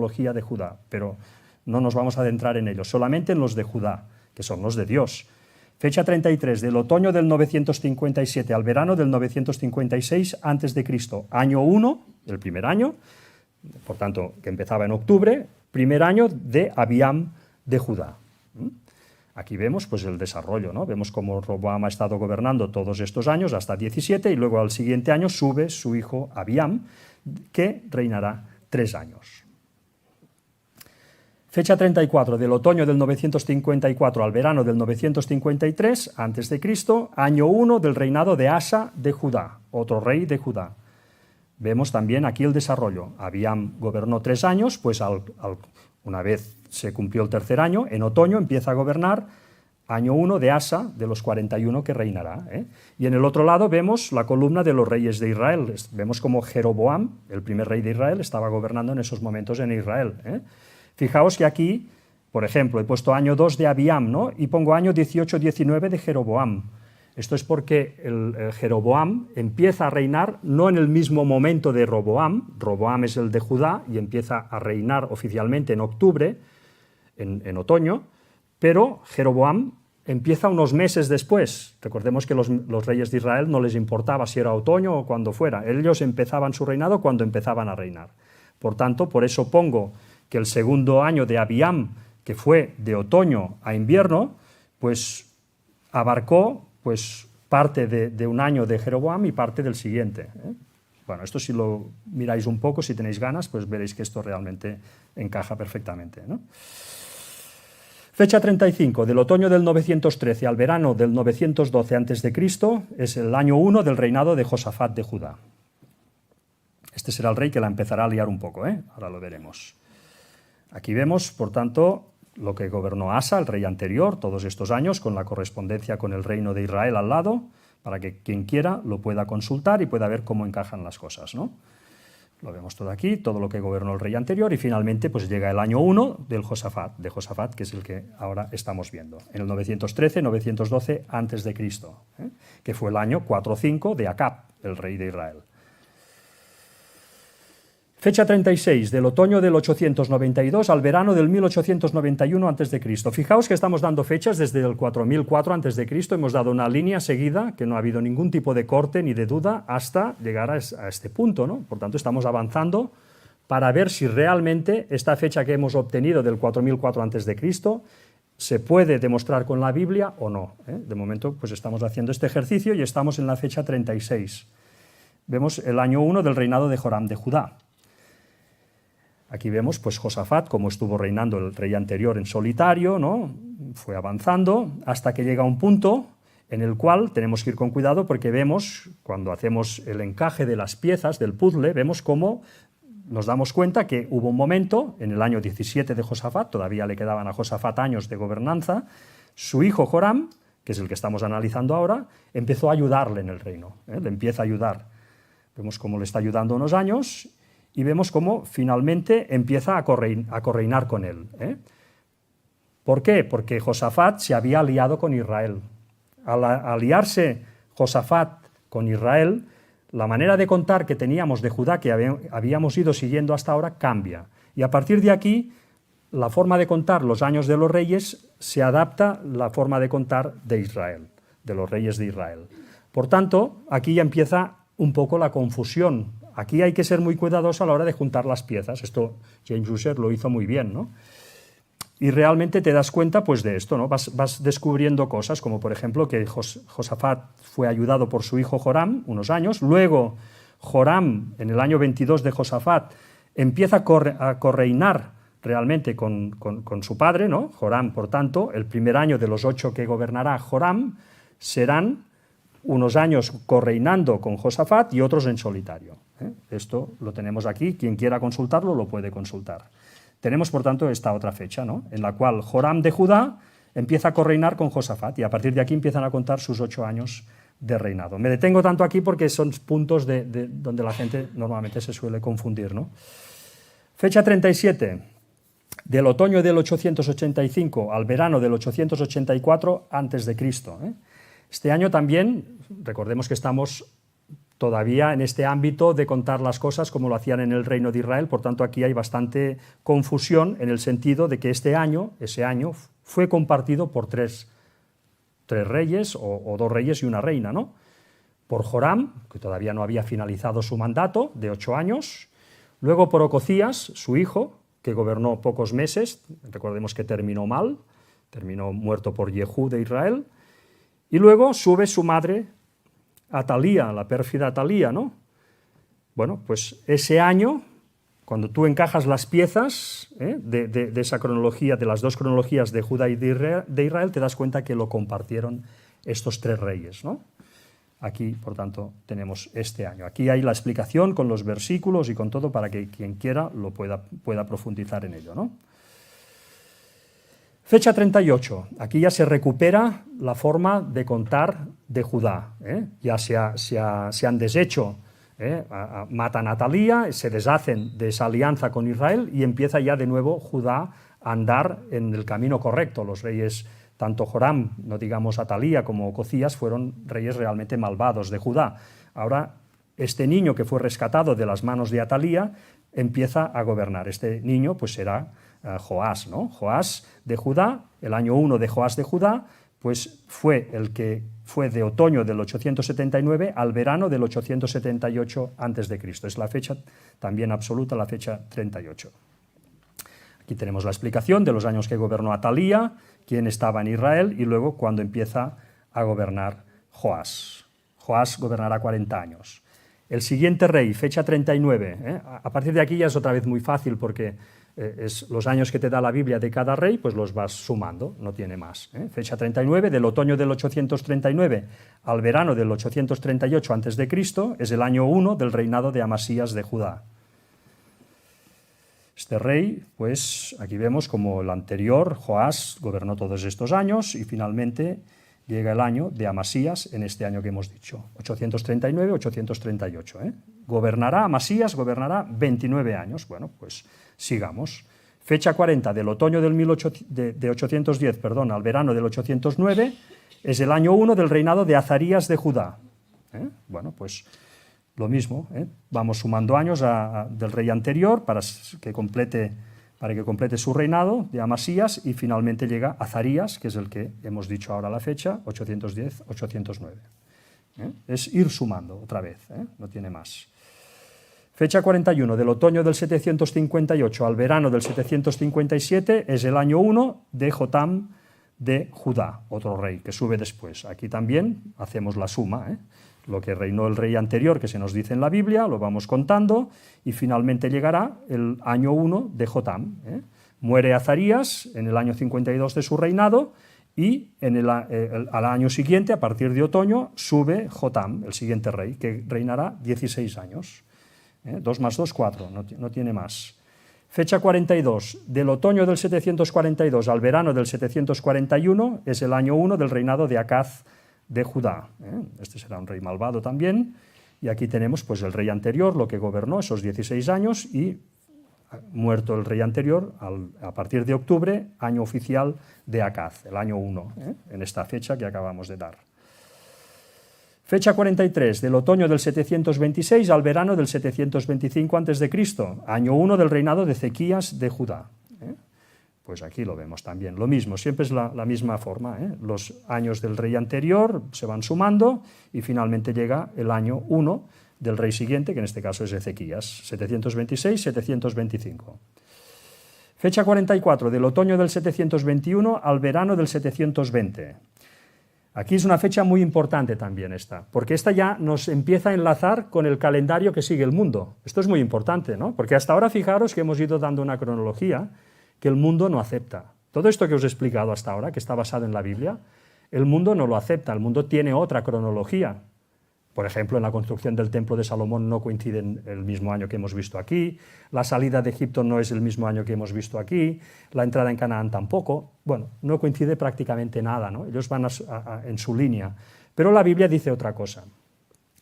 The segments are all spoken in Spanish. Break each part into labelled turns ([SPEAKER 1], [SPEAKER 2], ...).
[SPEAKER 1] genealogía de Judá, pero no nos vamos a adentrar en ellos, solamente en los de Judá, que son los de Dios. Fecha 33, del otoño del 957 al verano del 956 a.C., año 1, el primer año, por tanto, que empezaba en octubre, primer año de Abiam de Judá. Aquí vemos pues, el desarrollo, ¿no? Vemos cómo Roboam ha estado gobernando todos estos años, hasta 17, y luego al siguiente año sube su hijo Abiam, que reinará 3 años. Fecha 34, del otoño del 954 al verano del 953 a.C., año 1 del reinado de Asa de Judá, otro rey de Judá. Vemos también aquí el desarrollo. Abiam gobernó 3 años, pues una vez se cumplió el tercer año, en otoño empieza a gobernar, año 1 de Asa, de los 41 que reinará. Y en el otro lado vemos la columna de los reyes de Israel. Vemos como Jeroboam, el primer rey de Israel, estaba gobernando en esos momentos en Israel. Fijaos que aquí, por ejemplo, he puesto año 2 de Abiam, ¿no? Y pongo año 18-19 de Jeroboam. Esto es porque el Jeroboam empieza a reinar no en el mismo momento de Roboam. Roboam es el de Judá y empieza a reinar oficialmente en octubre, en otoño, pero Jeroboam empieza unos meses después. Recordemos que los reyes de Israel no les importaba si era otoño o cuando fuera. Ellos empezaban su reinado cuando empezaban a reinar. Por tanto, por eso pongo que el segundo año de Abiam, que fue de otoño a invierno, pues abarcó pues, parte de un año de Jeroboam y parte del siguiente. Bueno, esto si lo miráis un poco, si tenéis ganas, pues veréis que esto realmente encaja perfectamente, ¿no? Fecha 35, del otoño del 913 al verano del 912 a.C., es el año 1 del reinado de Josafat de Judá. Este será el rey que la empezará a liar un poco, ahora lo veremos. Aquí vemos, por tanto, lo que gobernó Asa, el rey anterior, todos estos años, con la correspondencia con el reino de Israel al lado, para que quien quiera lo pueda consultar y pueda ver cómo encajan las cosas, ¿no? Lo vemos todo aquí, todo lo que gobernó el rey anterior, y finalmente pues, llega el año 1 de Josafat, que es el que ahora estamos viendo, en el 913-912 a.C., que fue el año 4 o 5 de Acab, el rey de Israel. Fecha 36, del otoño del 892 al verano del 1891 a.C. Fijaos que estamos dando fechas desde el 4004 a.C., hemos dado una línea seguida, que no ha habido ningún tipo de corte ni de duda hasta llegar a este punto, ¿no? Por tanto, estamos avanzando para ver si realmente esta fecha que hemos obtenido del 4004 a.C. se puede demostrar con la Biblia o no. De momento, pues estamos haciendo este ejercicio y estamos en la fecha 36. Vemos el año 1 del reinado de Joram de Judá. Aquí vemos pues, Josafat, cómo estuvo reinando el rey anterior en solitario, ¿no? Fue avanzando hasta que llega a un punto en el cual tenemos que ir con cuidado porque vemos, cuando hacemos el encaje de las piezas del puzzle, vemos cómo nos damos cuenta que hubo un momento, en el año 17 de Josafat, todavía le quedaban a Josafat años de gobernanza, su hijo Joram, que es el que estamos analizando ahora, empezó a ayudarle en el reino, le empieza a ayudar. Vemos cómo le está ayudando unos años y vemos cómo finalmente empieza a correinar con él. ¿Por qué? Porque Josafat se había aliado con Israel. Al aliarse Josafat con Israel, la manera de contar que teníamos de Judá, que habíamos ido siguiendo hasta ahora, cambia. Y a partir de aquí, la forma de contar los años de los reyes se adapta a la forma de contar de Israel, de los reyes de Israel. Por tanto, aquí ya empieza un poco la confusión. Aquí hay que ser muy cuidadoso a la hora de juntar las piezas. Esto James Ussher lo hizo muy bien, ¿no? Y realmente te das cuenta pues, de esto, ¿no? Vas descubriendo cosas, como por ejemplo que Josafat fue ayudado por su hijo Joram unos años, luego Joram, en el año 22 de Josafat, empieza a correinar realmente con su padre, ¿no? Joram, por tanto, el primer año de los 8 que gobernará Joram serán unos años correinando con Josafat y otros en solitario. Esto lo tenemos aquí, quien quiera consultarlo lo puede consultar. Tenemos, por tanto, esta otra fecha, ¿no? En la cual Joram de Judá empieza a correinar con Josafat y a partir de aquí empiezan a contar sus 8 años de reinado. Me detengo tanto aquí porque son puntos donde la gente normalmente se suele confundir, ¿no? Fecha 37, del otoño del 885 al verano del 884 a.C. Este año también, recordemos que estamos todavía en este ámbito de contar las cosas como lo hacían en el reino de Israel, por tanto aquí hay bastante confusión en el sentido de que ese año, fue compartido por tres reyes o dos reyes y una reina, ¿no? Por Joram, que todavía no había finalizado su mandato de 8 años, luego por Ococías, su hijo, que gobernó pocos meses, recordemos que terminó mal, terminó muerto por Jehú de Israel, y luego sube su madre, Atalía, la pérfida Atalía, ¿no? Bueno, pues ese año, cuando tú encajas las piezas de esa cronología, de las dos cronologías de Judá y de Israel, te das cuenta que lo compartieron estos tres reyes, ¿no? Aquí, por tanto, tenemos este año. Aquí hay la explicación con los versículos y con todo para que quien quiera lo pueda profundizar en ello, ¿no? Fecha 38. Aquí ya se recupera la forma de contar de Judá. Ya se han deshecho, matan a Atalía, se deshacen de esa alianza con Israel y empieza ya de nuevo Judá a andar en el camino correcto. Los reyes, tanto Joram, no digamos Atalía, como Ococías, fueron reyes realmente malvados de Judá. Ahora, este niño que fue rescatado de las manos de Atalía empieza a gobernar. Este niño pues será Joás, ¿no? Joás de Judá, el año 1 de Joás de Judá, pues fue el que fue de otoño del 879 al verano del 878 a.C. Es la fecha también absoluta, la fecha 38. Aquí tenemos la explicación de los años que gobernó Atalía, quién estaba en Israel y luego cuando empieza a gobernar Joás. Joás gobernará 40 años. El siguiente rey, fecha 39, a partir de aquí ya es otra vez muy fácil porque es los años que te da la Biblia de cada rey, pues los vas sumando, no tiene más. Fecha 39, del otoño del 839 al verano del 838 a.C., es el año 1 del reinado de Amasías de Judá. Este rey, pues aquí vemos como el anterior, Joás, gobernó todos estos años y finalmente llega el año de Amasías en este año que hemos dicho, 839-838. Amasías gobernará 29 años. Bueno, pues sigamos. Fecha 40 del otoño de 810, perdón, al verano del 809, es el año 1 del reinado de Azarías de Judá. Bueno, pues lo mismo, vamos sumando años del rey anterior para que complete su reinado de Amasías y finalmente llega Azarías, que es el que hemos dicho ahora la fecha, 810-809. Es ir sumando otra vez, no tiene más. Fecha 41, del otoño del 758 al verano del 757, es el año 1 de Jotam de Judá, otro rey que sube después. Aquí también hacemos la suma, lo que reinó el rey anterior, que se nos dice en la Biblia, lo vamos contando, y finalmente llegará el año 1 de Jotam. Muere Azarías en el año 52 de su reinado, y al año siguiente, a partir de otoño, sube Jotam, el siguiente rey, que reinará 16 años. 2 más 2, 4, no tiene más. Fecha 42, del otoño del 742 al verano del 741, es el año 1 del reinado de Acaz de Judá. Este será un rey malvado también, y aquí tenemos pues el rey anterior, lo que gobernó esos 16 años, y muerto el rey anterior, a partir de octubre, año oficial de Acaz, el año 1, en esta fecha que acabamos de dar. Fecha 43, del otoño del 726 al verano del 725 a.C., año 1 del reinado de Ezequías de Judá. Pues aquí lo vemos también, lo mismo, siempre es la misma forma. Los años del rey anterior se van sumando y finalmente llega el año 1 del rey siguiente, que en este caso es Ezequías, 726-725. Fecha 44, del otoño del 721 al verano del 720. Aquí es una fecha muy importante también esta, porque esta ya nos empieza a enlazar con el calendario que sigue el mundo. Esto es muy importante, ¿no? Porque hasta ahora fijaros que hemos ido dando una cronología que el mundo no acepta. Todo esto que os he explicado hasta ahora, que está basado en la Biblia, el mundo no lo acepta, el mundo tiene otra cronología. Por ejemplo, en la construcción del Templo de Salomón no coinciden el mismo año que hemos visto aquí, la salida de Egipto no es el mismo año que hemos visto aquí, la entrada en Canaán tampoco. Bueno, no coincide prácticamente nada, ¿no? Ellos van en su línea. Pero la Biblia dice otra cosa.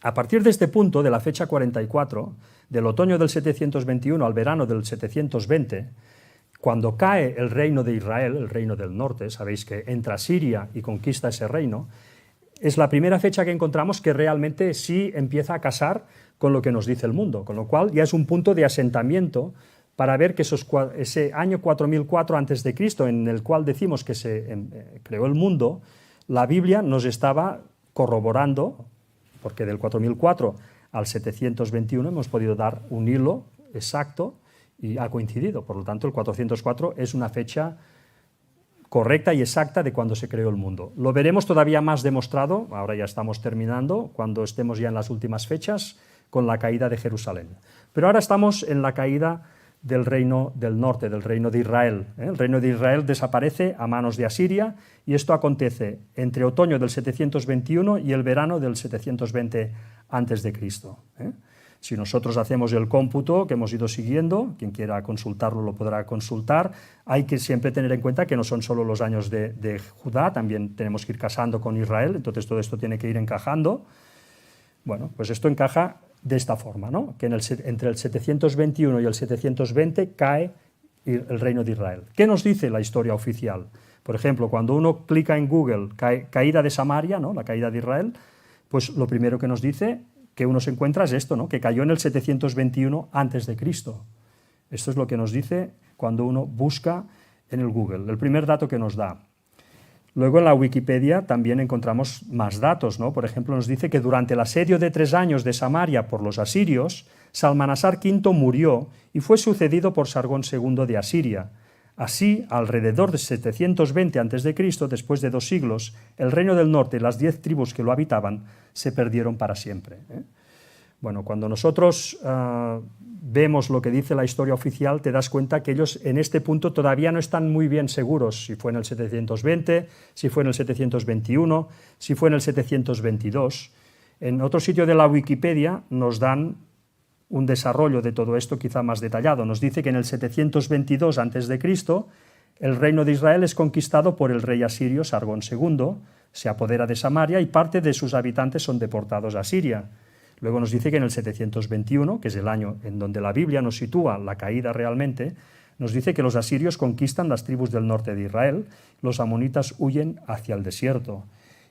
[SPEAKER 1] A partir de este punto, de la fecha 44, del otoño del 721 al verano del 720, cuando cae el reino de Israel, el reino del norte, sabéis que entra Siria y conquista ese reino, es la primera fecha que encontramos que realmente sí empieza a casar con lo que nos dice el mundo, con lo cual ya es un punto de asentamiento para ver que ese año 4004 a.C., en el cual decimos que se creó el mundo, la Biblia nos estaba corroborando, porque del 4004 al 721 hemos podido dar un hilo exacto y ha coincidido. Por lo tanto, el 404 es una fecha correcta y exacta de cuando se creó el mundo. Lo veremos todavía más demostrado, ahora ya estamos terminando, cuando estemos ya en las últimas fechas, con la caída de Jerusalén. Pero ahora estamos en la caída del reino del norte, del reino de Israel. El reino de Israel desaparece a manos de Asiria y esto acontece entre otoño del 721 y el verano del 720 a.C. Si nosotros hacemos el cómputo que hemos ido siguiendo, quien quiera consultarlo lo podrá consultar, hay que siempre tener en cuenta que no son solo los años de Judá, también tenemos que ir casando con Israel, entonces todo esto tiene que ir encajando. Bueno, pues esto encaja de esta forma, ¿no? Que entre el 721 y el 720 cae el reino de Israel. ¿Qué nos dice la historia oficial? Por ejemplo, cuando uno clica en Google caída de Samaria, ¿no? La caída de Israel, pues lo primero que nos dice que uno se encuentra es esto, ¿no? Que cayó en el 721 a.C. Esto es lo que nos dice cuando uno busca en el Google, el primer dato que nos da. Luego en la Wikipedia también encontramos más datos, ¿no? Por ejemplo, nos dice que durante el asedio de 3 años de Samaria por los asirios, Salmanasar V murió y fue sucedido por Sargón II de Asiria. Así, alrededor de 720 a.C., después de 2 siglos, el reino del norte y las 10 tribus que lo habitaban se perdieron para siempre. Bueno, cuando nosotros vemos lo que dice la historia oficial, te das cuenta que ellos en este punto todavía no están muy bien seguros si fue en el 720, si fue en el 721, si fue en el 722. En otro sitio de la Wikipedia nos dan un desarrollo de todo esto quizá más detallado. Nos dice que en el 722 a.C. el reino de Israel es conquistado por el rey asirio Sargón II, se apodera de Samaria y parte de sus habitantes son deportados a Siria. Luego nos dice que en el 721, que es el año en donde la Biblia nos sitúa la caída realmente, nos dice que los asirios conquistan las tribus del norte de Israel, los amonitas huyen hacia el desierto.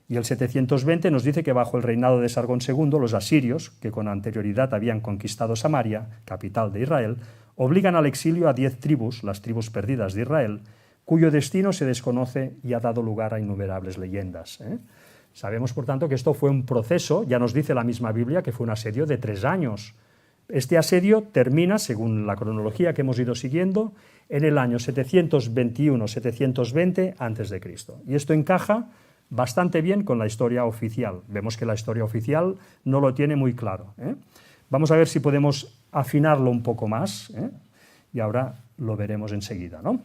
[SPEAKER 1] Y el 720 nos dice que bajo el reinado de Sargón II, los asirios, que con anterioridad habían conquistado Samaria, capital de Israel, obligan al exilio a 10 tribus, las tribus perdidas de Israel, cuyo destino se desconoce y ha dado lugar a innumerables leyendas. Sabemos, por tanto, que esto fue un proceso, ya nos dice la misma Biblia, que fue un asedio de 3 años. Este asedio termina, según la cronología que hemos ido siguiendo, en el año 721-720 a.C. Y esto encaja bastante bien con la historia oficial. Vemos que la historia oficial no lo tiene muy claro. Vamos a ver si podemos afinarlo un poco más, y ahora lo veremos enseguida, ¿no?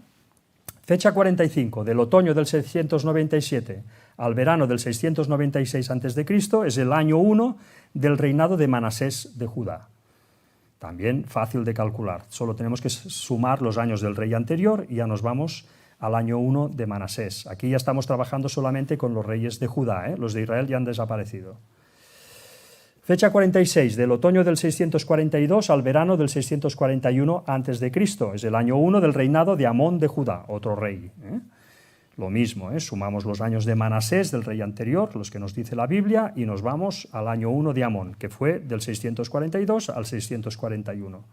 [SPEAKER 1] Fecha 45, del otoño del 697 al verano del 696 a.C., es el año 1 del reinado de Manasés de Judá. También fácil de calcular, solo tenemos que sumar los años del rey anterior y ya nos vamos al año 1 de Manasés. Aquí ya estamos trabajando solamente con los reyes de Judá, los de Israel ya han desaparecido. Fecha 46, del otoño del 642 al verano del 641 a.C., es el año 1 del reinado de Amón de Judá, otro rey. Lo mismo, sumamos los años de Manasés, del rey anterior, los que nos dice la Biblia, y nos vamos al año 1 de Amón, que fue del 642 al 641.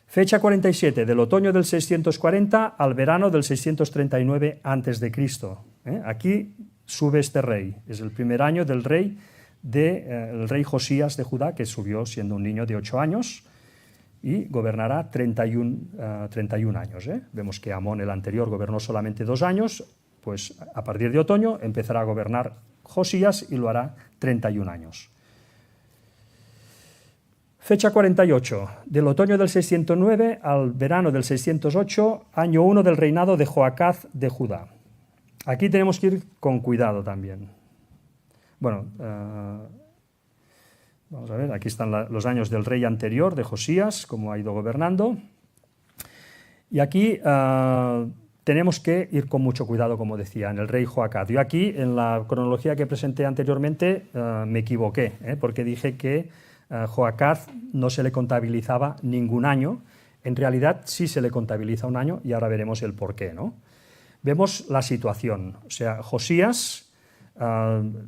[SPEAKER 1] Fecha 47, del otoño del 640 al verano del 639 a.C. Aquí sube este rey, es el primer año del rey el rey Josías de Judá, que subió siendo un niño de 8 años y gobernará 31 años. Vemos que Amón, el anterior, gobernó solamente 2 años, pues a partir de otoño empezará a gobernar Josías y lo hará 31 años. Fecha 48, del otoño del 609 al verano del 608, año 1 del reinado de Joacaz de Judá. Aquí tenemos que ir con cuidado también. Bueno, vamos a ver, aquí están los años del rey anterior, de Josías, cómo ha ido gobernando. Y aquí tenemos que ir con mucho cuidado, como decía, en el rey Joacaz. Yo aquí, en la cronología que presenté anteriormente, me equivoqué, porque dije que Joacaz no se le contabilizaba ningún año. En realidad sí se le contabiliza un año y ahora veremos el porqué, ¿no? Vemos la situación, o sea, Josías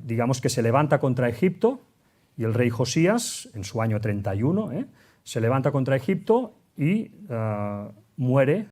[SPEAKER 1] digamos que se levanta contra Egipto, y el rey Josías, en su año 31, se levanta contra Egipto y muere